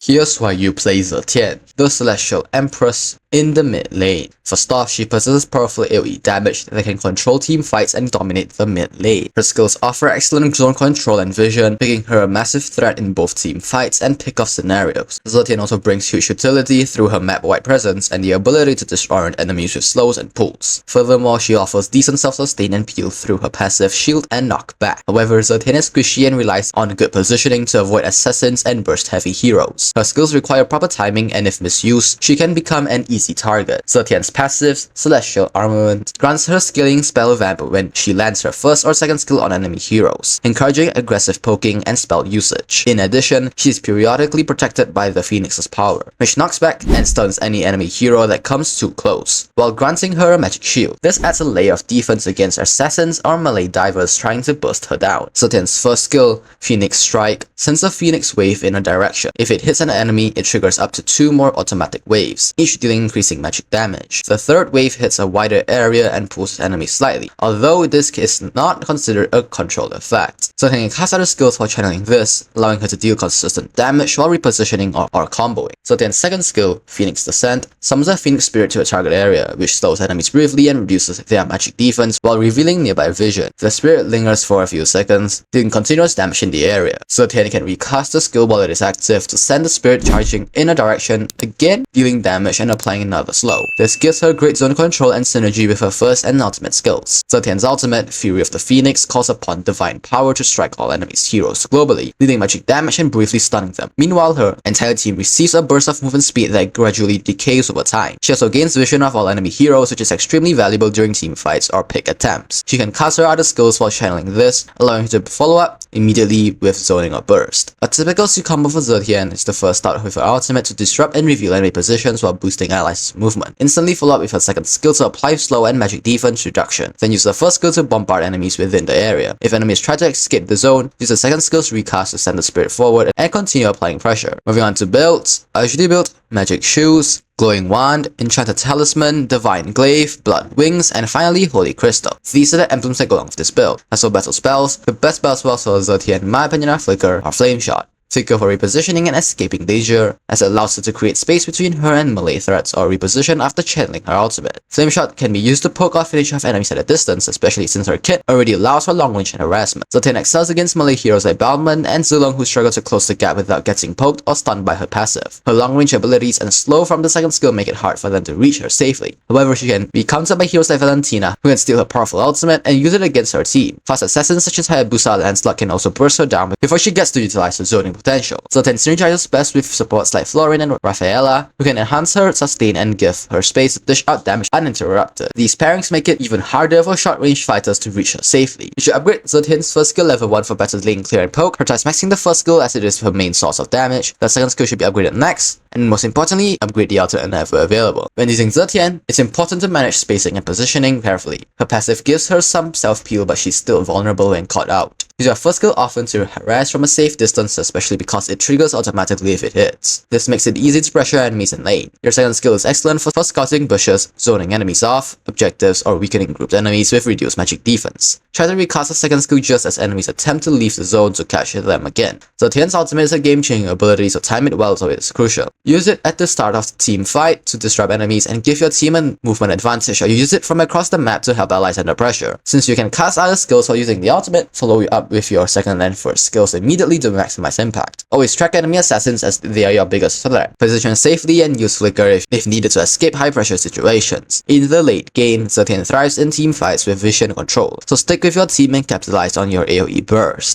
Here's why you play Zetian, the Celestial Empress, in the mid lane. First off, she possesses powerful AoE damage that can control team fights and dominate the mid lane. Her skills offer excellent zone control and vision, making her a massive threat in both team fights and pick-off scenarios. Zetian also brings huge utility through her map-wide presence and the ability to disorient enemies with slows and pulls. Furthermore, she offers decent self-sustain and peel through her passive shield and knockback. However, Zetian is squishy and relies on good positioning to avoid assassins and burst-heavy heroes. Her skills require proper timing, and if misused, she can become an easy target. Zetian's passives, Celestial Armament, grants her scaling spell vamp when she lands her first or second skill on enemy heroes, encouraging aggressive poking and spell usage. In addition, she is periodically protected by the Phoenix's power, which knocks back and stuns any enemy hero that comes too close, while granting her a magic shield. This adds a layer of defense against assassins or melee divers trying to burst her down. Zetian's first skill, Phoenix Strike, sends a Phoenix wave in a direction. If it hits an enemy, it triggers up to 2 more automatic waves, each dealing increasing magic damage. The third wave hits a wider area and pulls the enemy slightly, although this is not considered a controlled effect. Zetian can cast other skills while channeling this, allowing her to deal consistent damage while repositioning or comboing. Zetian's second skill, Phoenix Descent, summons a Phoenix Spirit to a target area, which slows enemies briefly and reduces their magic defense while revealing nearby vision. The spirit lingers for a few seconds, dealing continuous damage in the area. Zetian can recast the skill while it is active to send the spirit charging in a direction, again dealing damage and applying another slow. This gives her great zone control and synergy with her first and ultimate skills. Zetian's ultimate, Fury of the Phoenix, calls upon divine power to strike all enemies' heroes globally, dealing magic damage and briefly stunning them. Meanwhile, her entire team receives a burst of movement speed that gradually decays over time. She also gains vision of all enemy heroes, which is extremely valuable during team fights or pick attempts. She can cast her other skills while channeling this, allowing her to follow up immediately with zoning or burst. A typical C combo for Zetian is to first start with her ultimate to disrupt and reveal enemy positions while boosting allies' movement. Instantly follow up with her second skill to apply slow and magic defense reduction. Then use the first skill to bombard enemies within the area. If enemies try to escape the zone, use the second skill's recast to send the spirit forward and continue applying pressure. Moving on to builds, I usually build Magic Shoes, Glowing Wand, Enchanted Talisman, Divine Glaive, Blood Wings, and finally Holy Crystal. These are the emblems that go along with this build. As for battle spells, the best battle spells for Zetian in my opinion are Flicker or Flame Shot. Flicker for repositioning and escaping danger, as it allows her to create space between her and melee threats or reposition after channeling her ultimate. Flame Shot can be used to poke or finish off enemies at a distance, especially since her kit already allows for long range and harassment. Zetian excels against melee heroes like Balmond and Zulong who struggle to close the gap without getting poked or stunned by her passive. Her long range abilities and slow from the second skill make it hard for them to reach her safely. However, she can be countered by heroes like Valentina, who can steal her powerful ultimate and use it against her team. Fast assassins such as Hayabusa and Lancelot can also burst her down before she gets to utilize her zoning potential. Zetian synergizes best with supports like Florin and Rafaela, who can enhance her sustain and give her space to dish out damage uninterrupted. These pairings make it even harder for short-range fighters to reach her safely. You should upgrade Zetian's first skill level 1 for better lane clear and poke, prioritize maxing the first skill as it is her main source of damage. The second skill should be upgraded next, and most importantly, upgrade the ultimate whenever available. When using Zetian, it's important to manage spacing and positioning carefully. Her passive gives her some self-peel, but she's still vulnerable when caught out. Use your first skill often to harass from a safe distance, especially because it triggers automatically if it hits. This makes it easy to pressure enemies in lane. Your second skill is excellent for scouting bushes, zoning enemies off, objectives, or weakening grouped enemies with reduced magic defense. Try to recast the second skill just as enemies attempt to leave the zone to catch them again. Zetian's ultimate is a game-changing ability, so time it well so it's crucial. Use it at the start of the team fight to disrupt enemies and give your team a movement advantage, or use it from across the map to help allies under pressure. Since you can cast other skills while using the ultimate, follow up with your second and first skills immediately to maximize impact. Always track enemy assassins as they are your biggest threat. Position safely and use Flicker if needed to escape high pressure situations. In the late game, Zetian thrives in team fights with vision control, so stick with your team and capitalize on your AoE burst.